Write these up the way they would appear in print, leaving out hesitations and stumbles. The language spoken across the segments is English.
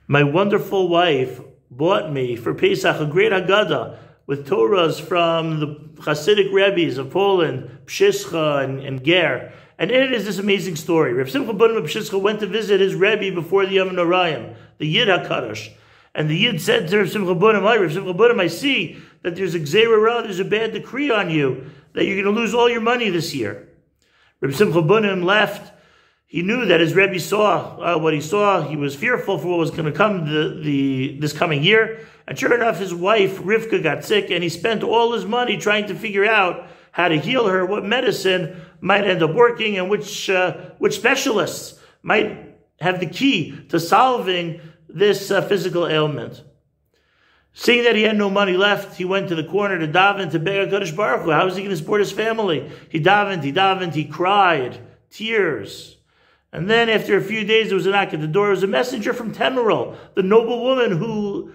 My wonderful wife bought me for Pesach a great Haggadah with Torahs from the Hasidic Rebbes of Poland, Pshischa and Ger. And in it is this amazing story. Rav Simcha Bunim of Pshischa went to visit his Rebbe before the Yom Norayim, the Yid HaKadosh. And the Yid said to Rav Simcha Bunim, Rav Simcha Bunim, I see that there's a Gzeira Ra, there's a bad decree on you, that you're going to lose all your money this year. Rav Simcha Bunim left. He knew that his Rebbe saw what he saw. He was fearful for what was going to come this coming year. And sure enough, his wife, Rivka, got sick, and he spent all his money trying to figure out how to heal her, what medicine might end up working, and which specialists might have the key to solving this physical ailment. Seeing that he had no money left, he went to the corner to daven to beg HaKadosh Baruch Hu. How was he going to support his family? He davened, he cried, tears. And then after a few days, there was a knock at the door. It was a messenger from Temerel, the noble woman who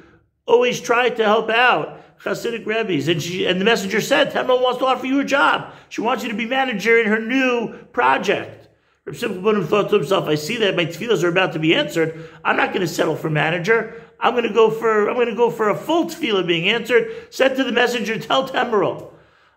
always tried to help out Hasidic Rebbes. And the messenger said, Temerel wants to offer you a job. She wants you to be manager in her new project. Reb Simcha Bunim thought to himself, I see that my tefillas are about to be answered. I'm not going to settle for manager. I'm going to go for a full tefillah being answered. Said to the messenger, tell Temerel,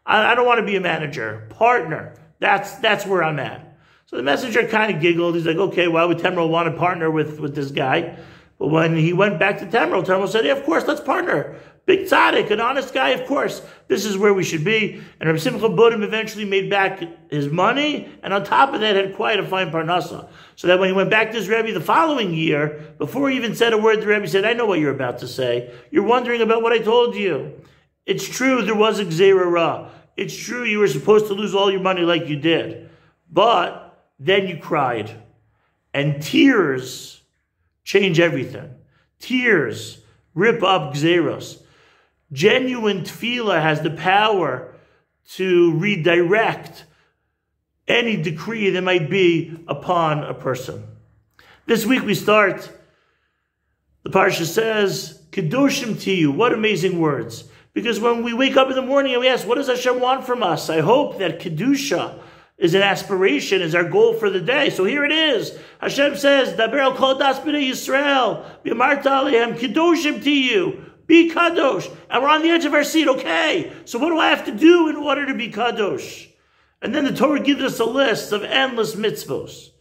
I don't want to be a manager. Partner. That's where I'm at. So the messenger kind of giggled. He's like, okay, why would Temerel want to partner with this guy? But when he went back to Temerel said, yeah, of course, let's partner. Big tzaddik, an honest guy, of course. This is where we should be. And Reb Simcha Bunim eventually made back his money, and on top of that had quite a fine parnasa. So that when he went back to his Rebbe the following year, before he even said a word, the Rebbe said, I know what you're about to say. You're wondering about what I told you. It's true, there was a Gzeira Ra. It's true, you were supposed to lose all your money like you did. But then you cried. And tears change everything. Tears rip up Gzeiros. Genuine tefillah has the power to redirect any decree that might be upon a person. This week we start, the Parshas says, Kedoshim to you. What amazing words. Because when we wake up in the morning and we ask, what does Hashem want from us? I hope that Kedusha is an aspiration, is our goal for the day. So here it is. Hashem says, Daber al kol das b'nei Yisrael, v'amarta alehem kedoshim to you. Be kadosh. And we're on the edge of our seat. Okay, so what do I have to do in order to be kadosh? And then the Torah gives us a list of endless mitzvos.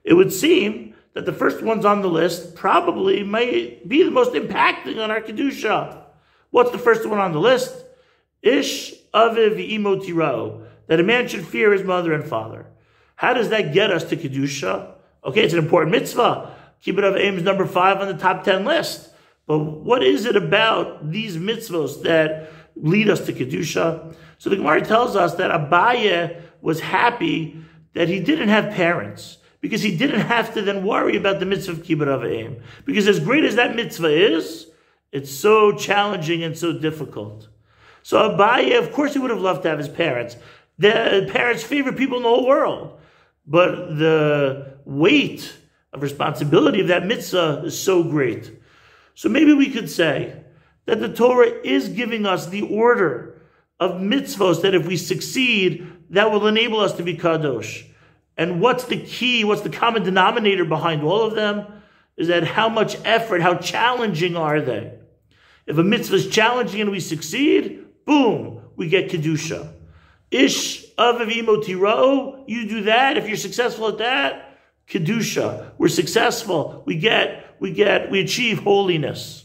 It would seem that the first ones on the list probably might be the most impacting on our kedusha. What's the first one on the list? Ish aviv v'imo tirao. That a man should fear his mother and father. How does that get us to Kedusha? Okay, it's an important mitzvah. Kibbud Av V'Em is number 5 on the top 10 list. But what is it about these mitzvos that lead us to Kedusha? So the Gemara tells us that Abaye was happy that he didn't have parents, because he didn't have to then worry about the mitzvah of Kibbud Av V'Em. Because as great as that mitzvah is, it's so challenging and so difficult. So Abaye, of course he would have loved to have his parents. The parents' favorite people in the whole world. But the weight of responsibility of that mitzvah is so great. So maybe we could say that the Torah is giving us the order of mitzvos that if we succeed, that will enable us to be kadosh. And what's the key, what's the common denominator behind all of them? Is that how much effort, how challenging are they? If a mitzvah is challenging and we succeed, boom, we get kedusha. Ish aviv imo tirao, you do that, if you're successful at that, kedusha. We're successful, we achieve holiness.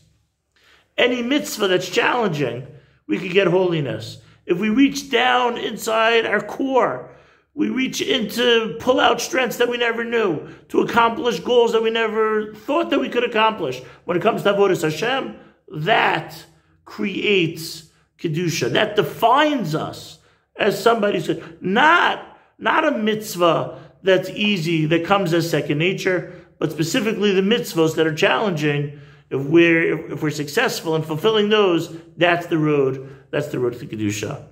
Any mitzvah that's challenging, we could get holiness. If we reach down inside our core, we reach into pull out strengths that we never knew, to accomplish goals that we never thought that we could accomplish. When it comes to avodas Hashem, that creates kedusha. That defines us. As somebody said, not a mitzvah that's easy, that comes as second nature, but specifically the mitzvahs that are challenging. If we're successful in fulfilling those, that's the road to kedusha.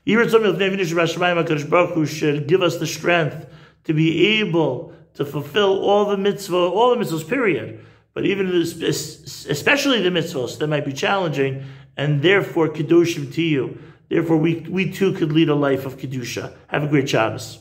HaKadosh Baruch Hu should give us the strength to be able to fulfill all the mitzvahs, period. But even especially the mitzvahs that might be challenging, and therefore kedoshim to you. Therefore, we too could lead a life of Kedusha. Have a great Shabbos.